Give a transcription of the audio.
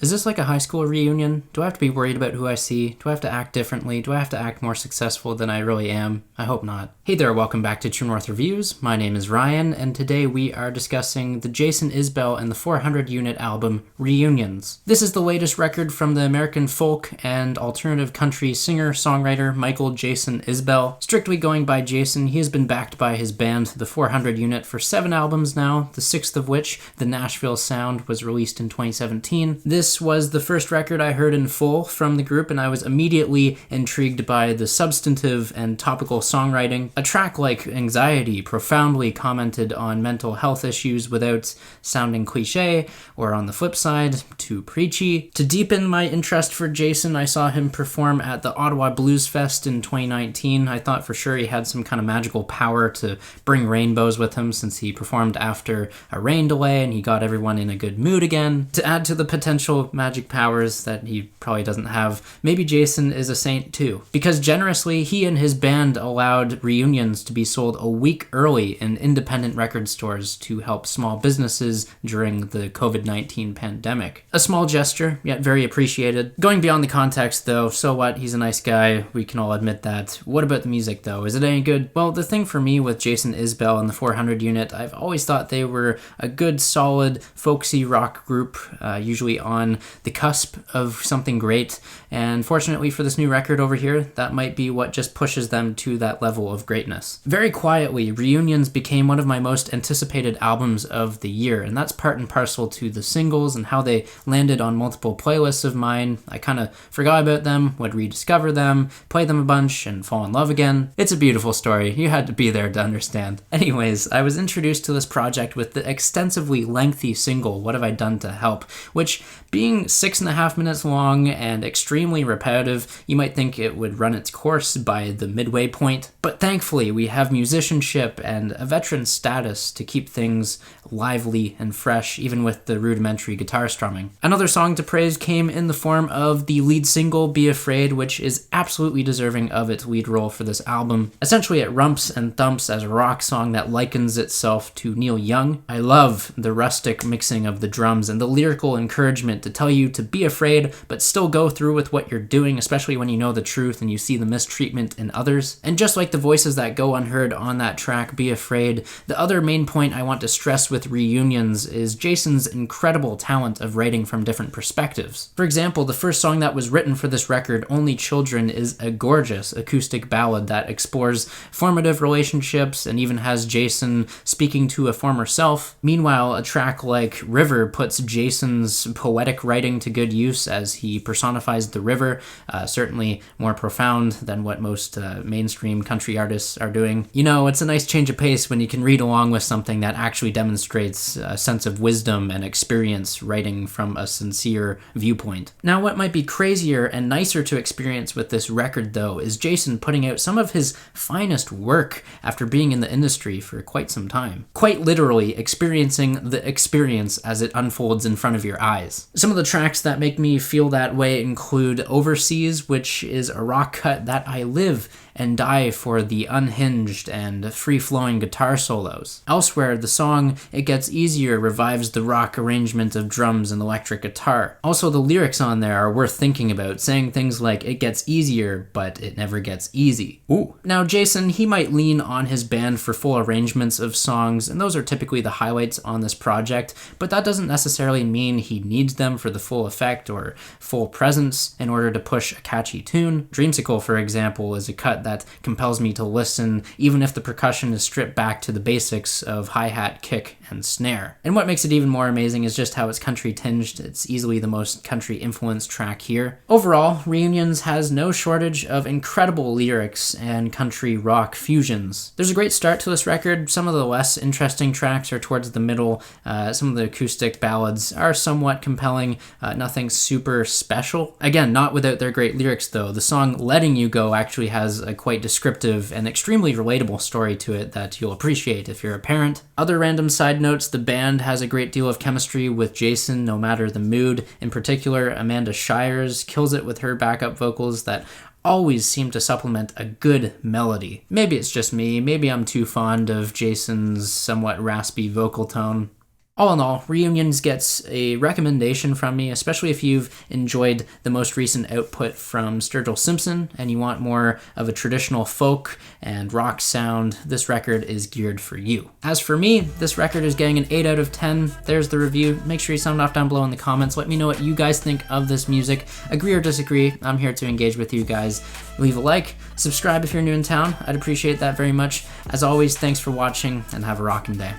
Is this like a high school reunion? Do I have to be worried about who I see? Do I have to act differently? Do I have to act more successful than I really am? I hope not. Hey there, welcome back to True North Reviews. My name is Ryan, and today we are discussing the Jason Isbell and the 400 Unit album, Reunions. This is the latest record from the American folk and alternative country singer-songwriter Michael Jason Isbell. Strictly going by Jason, he has been backed by his band, the 400 Unit, for 7 albums now, the 6th of which, The Nashville Sound, was released in 2017. This was the first record I heard in full from the group, and I was immediately intrigued by the substantive and topical songwriting. A track like Anxiety profoundly commented on mental health issues without sounding cliche, or on the flip side, too preachy. To deepen my interest for Jason, I saw him perform at the Ottawa Blues Fest in 2019. I thought for sure he had some kind of magical power to bring rainbows with him, since he performed after a rain delay and he got everyone in a good mood again. To add to the potential magic powers that he probably doesn't have, maybe Jason is a saint too, because generously he and his band allowed Reunions to be sold a week early in independent record stores to help small businesses during the COVID-19 pandemic. A small gesture, yet very appreciated. Going beyond the context though, so what, he's a nice guy, we can all admit that. What about the music though, is it any good? Well, the thing for me with Jason Isbell and the 400 Unit, I've always thought they were a good solid folksy rock group, usually on the cusp of something great, and fortunately for this new record over here, that might be what just pushes them to that level of greatness. Very quietly, Reunions became one of my most anticipated albums of the year, and that's part and parcel to the singles and how they landed on multiple playlists of mine. I kind of forgot about them, would rediscover them, play them a bunch, and fall in love again. It's a beautiful story. You had to be there to understand. Anyways, I was introduced to this project with the extensively lengthy single, What Have I Done to Help, which, being 6.5 minutes long and extremely repetitive, you might think it would run its course by the midway point, but thankfully we have musicianship and a veteran status to keep things lively and fresh, even with the rudimentary guitar strumming. Another song to praise came in the form of the lead single, Be Afraid, which is absolutely deserving of its lead role for this album. Essentially, it rumps and thumps as a rock song that likens itself to Neil Young. I love the rustic mixing of the drums and the lyrical encouragement to tell you to be afraid, but still go through with what you're doing, especially when you know the truth and you see the mistreatment in others. And just like the voices that go unheard on that track, Be Afraid, the other main point I want to stress with Reunions is Jason's incredible talent of writing from different perspectives. For example, the first song that was written for this record, Only Children, is a gorgeous acoustic ballad that explores formative relationships and even has Jason speaking to a former self. Meanwhile, a track like River puts Jason's poetic writing to good use as he personifies the river, certainly more profound than what most mainstream country artists are doing. You know, it's a nice change of pace when you can read along with something that actually demonstrates a sense of wisdom and experience writing from a sincere viewpoint. Now, what might be crazier and nicer to experience with this record, though, is Jason putting out some of his finest work after being in the industry for quite some time. Quite literally experiencing the experience as it unfolds in front of your eyes. Some of the tracks that make me feel that way include Overseas, which is a rock cut that I live and die for the unhinged and free-flowing guitar solos. Elsewhere, the song It Gets Easier revives the rock arrangement of drums and electric guitar. Also, the lyrics on there are worth thinking about, saying things like, it gets easier, but it never gets easy. Ooh. Now, Jason, he might lean on his band for full arrangements of songs, and those are typically the highlights on this project, but that doesn't necessarily mean he needs them for the full effect or full presence in order to push a catchy tune. Dreamsicle, for example, is a cut that compels me to listen, even if the percussion is stripped back to the basics of hi-hat, kick, and snare. And what makes it even more amazing is just how it's country tinged. It's easily the most country influenced track here. Overall, Reunions has no shortage of incredible lyrics and country rock fusions. There's a great start to this record. Some of the less interesting tracks are towards the middle. Some of the acoustic ballads are somewhat compelling, nothing super special. Again, not without their great lyrics though. The song Letting You Go actually has a quite descriptive and extremely relatable story to it that you'll appreciate if you're a parent. Other random side notes, the band has a great deal of chemistry with Jason, no matter the mood. In particular, Amanda Shires kills it with her backup vocals that always seem to supplement a good melody. Maybe it's just me, maybe I'm too fond of Jason's somewhat raspy vocal tone. All in all, Reunions gets a recommendation from me, especially if you've enjoyed the most recent output from Sturgill Simpson and you want more of a traditional folk and rock sound. This record is geared for you. As for me, this record is getting an 8 out of 10. There's the review. Make sure you sound off down below in the comments. Let me know what you guys think of this music. Agree or disagree, I'm here to engage with you guys. Leave a like, subscribe if you're new in town. I'd appreciate that very much. As always, thanks for watching and have a rockin' day.